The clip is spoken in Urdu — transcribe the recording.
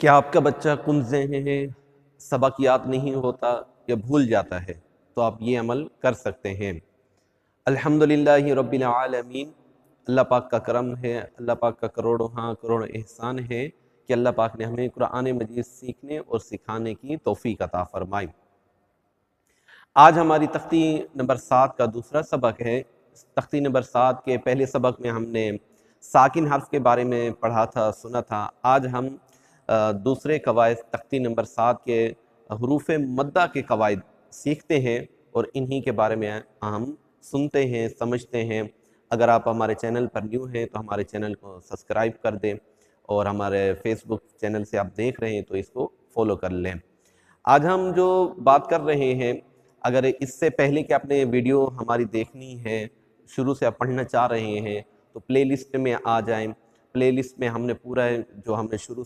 کیا آپ کا بچہ کم ذہن ہے، سبق یاد نہیں ہوتا یا بھول جاتا ہے؟ تو آپ یہ عمل کر سکتے ہیں۔ الحمدللہ رب العالمین، اللہ پاک کا کرم ہے، اللہ پاک کا کروڑ احسان ہے کہ اللہ پاک نے ہمیں قرآن مجید سیکھنے اور سکھانے کی توفیق عطا فرمائی۔ آج ہماری تختی نمبر 7 کا دوسرا سبق ہے۔ تختی نمبر 7 کے پہلے سبق میں ہم نے ساکن حرف کے بارے میں پڑھا تھا، سنا تھا۔ آج ہم دوسرے قواعد تختی نمبر 7 کے حروف مدہ کے قواعد سیکھتے ہیں اور انہی کے بارے میں ہم سنتے ہیں، سمجھتے ہیں۔ اگر آپ ہمارے چینل پر نیو ہیں تو ہمارے چینل کو سبسکرائب کر دیں، اور ہمارے فیس بک چینل سے آپ دیکھ رہے ہیں تو اس کو فالو کر لیں۔ آج ہم جو بات کر رہے ہیں، اگر اس سے پہلے کہ آپ نے ویڈیو ہماری دیکھنی ہے، شروع سے آپ پڑھنا چاہ رہے ہیں، تو پلے لسٹ میں آ جائیں۔ پلے لسٹ میں ہم نے پورا جو ہم نے شروع